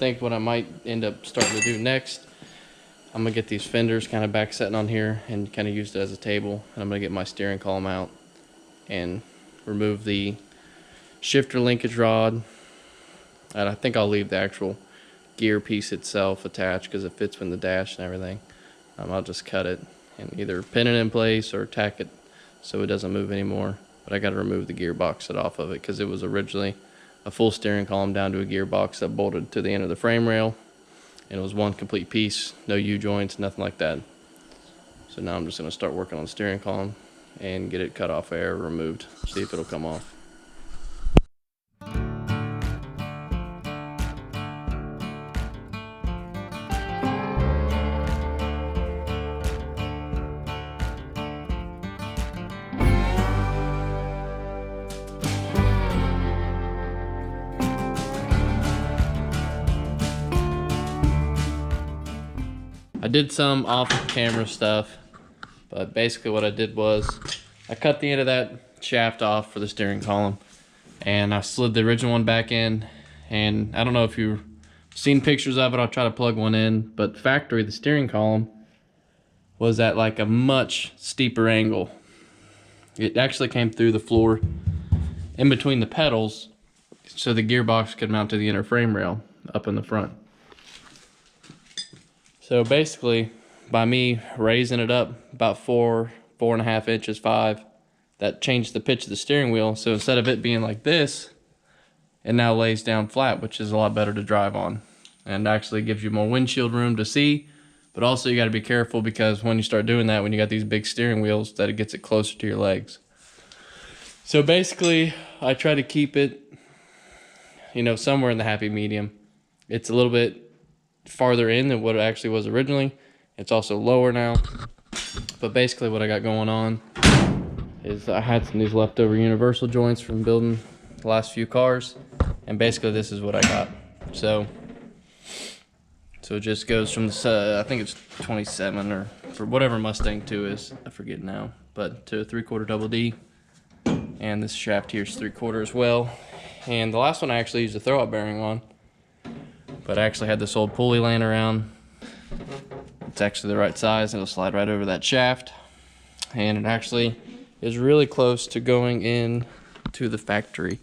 think what I might end up starting to do next, I'm gonna get these fenders kind of back setting on here and kind of use it as a table. And I'm gonna get my steering column out and remove the shifter linkage rod. And I think I'll leave the actual gear piece itself attached because it fits with the dash and everything. I'll just cut it and either pin it in place or tack it so it doesn't move anymore. But I got to remove the gearbox set off of it because it was originally a full steering column down to a gearbox that bolted to the end of the frame rail, and it was one complete piece, no U-joints, nothing like that. So now I'm just going to start working on the steering column and get it cut off air, removed, see if it'll come off. I did some off-camera stuff, but basically what I did was I cut the end of that shaft off for the steering column, and I slid the original one back in. And I don't know if you've seen pictures of it, I'll try to plug one in, but factory, the steering column was at like a much steeper angle. It actually came through the floor in between the pedals so the gearbox could mount to the inner frame rail up in the front. So basically, by me raising it up about 4.5 inches, 5, that changed the pitch of the steering wheel. So instead of it being like this, it now lays down flat, which is a lot better to drive on. And actually gives you more windshield room to see, but also you gotta be careful because when you start doing that, when you got these big steering wheels, that it gets it closer to your legs. So basically, I try to keep it, somewhere in the happy medium. It's a little bit farther in than what it actually was originally. It's also lower now, but basically what I got going on is I had some of these leftover universal joints from building the last few cars, and basically this is what I got. So it just goes from the I think it's 27 or for whatever Mustang II is, I forget now, but to a 3/4 double D, and this shaft here is 3/4 as well. And the last one I actually used a throwout bearing on, but I actually had this old pulley laying around. It's actually the right size, and it'll slide right over that shaft. And it actually is really close to going in to the factory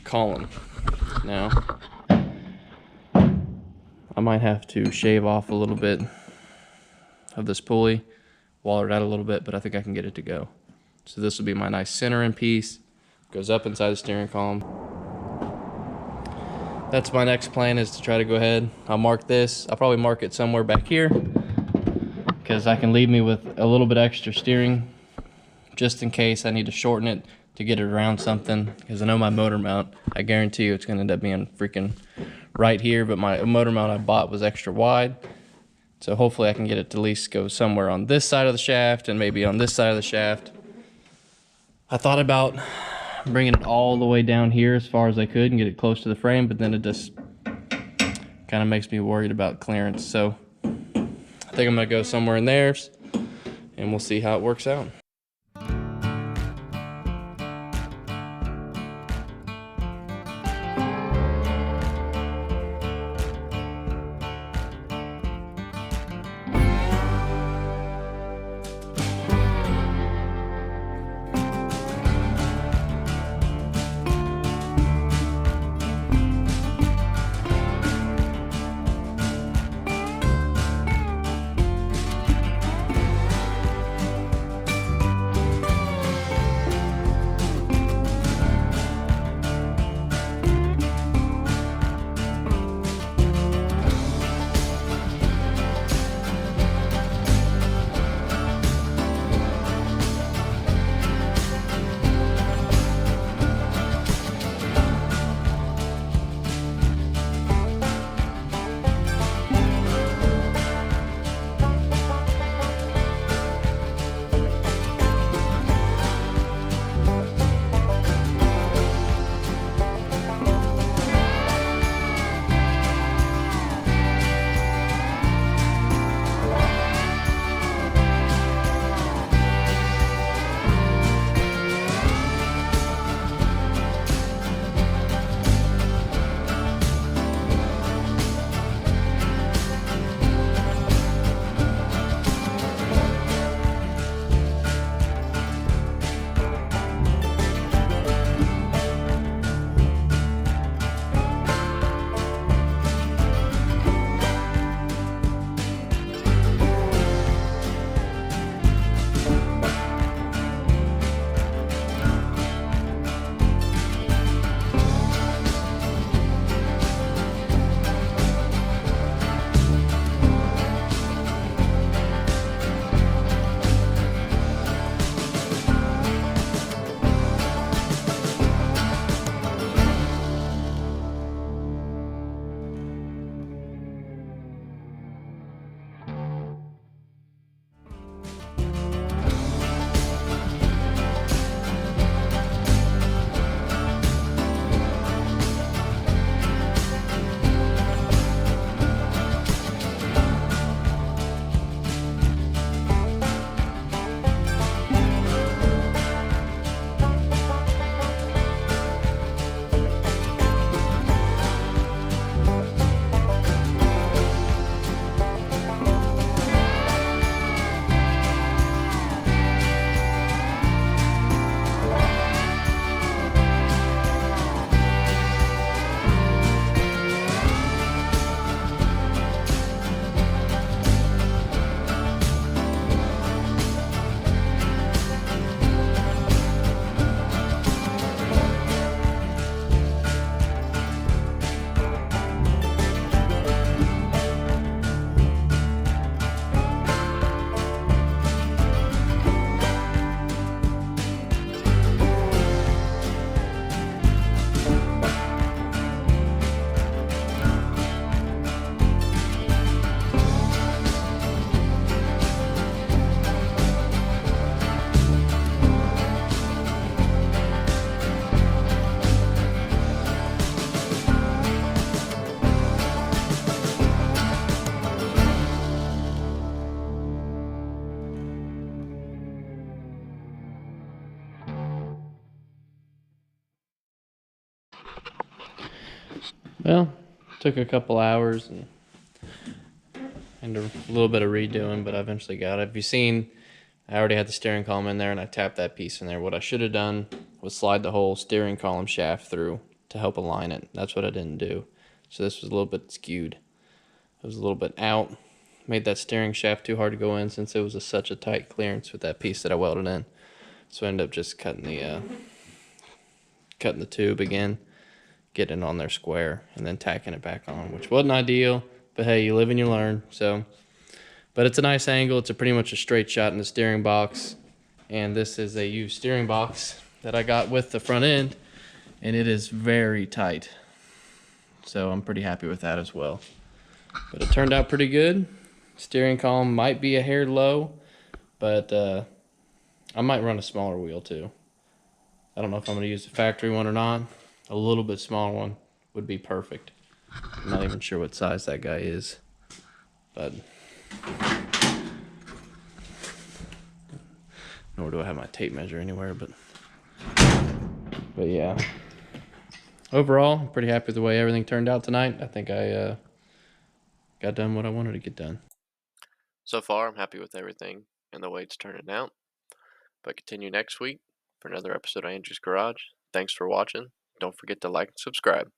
column. Now, I might have to shave off a little bit of this pulley, waller it out a little bit, but I think I can get it to go. So this will be my nice centering piece. Goes up inside the steering column. That's my next plan, is to try to go ahead. I'll mark this. I'll probably mark it somewhere back here because I can leave me with a little bit extra steering just in case I need to shorten it to get it around something, because I know my motor mount, I guarantee you it's going to end up being freaking right here, but my motor mount I bought was extra wide. So hopefully I can get it to at least go somewhere on this side of the shaft and maybe on this side of the shaft. I thought about bringing it all the way down here as far as I could and get it close to the frame, but then it just kind of makes me worried about clearance. So I think I'm gonna go somewhere in there and we'll see how it works out. Well, took a couple hours and a little bit of redoing, but I eventually got it. Have you seen? I already had the steering column in there, and I tapped that piece in there. What I should have done was slide the whole steering column shaft through to help align it. That's what I didn't do. So this was a little bit skewed. It was a little bit out. Made that steering shaft too hard to go in since it was such a tight clearance with that piece that I welded in. So I ended up just cutting the tube again, getting it on there square, and then tacking it back on, which wasn't ideal. But hey, you live and you learn. So, but it's a nice angle. It's pretty much a straight shot in the steering box. And this is a used steering box that I got with the front end, and it is very tight. So I'm pretty happy with that as well. But it turned out pretty good. Steering column might be a hair low, but I might run a smaller wheel too. I don't know if I'm going to use the factory one or not. A little bit smaller one would be perfect. I'm not even sure what size that guy is, but nor do I have my tape measure anywhere. But yeah, overall, I'm pretty happy with the way everything turned out tonight. I think I got done what I wanted to get done. So far, I'm happy with everything and the way it's turning out. But continue next week for another episode of Andrew's Garage. Thanks for watching. Don't forget to like and subscribe.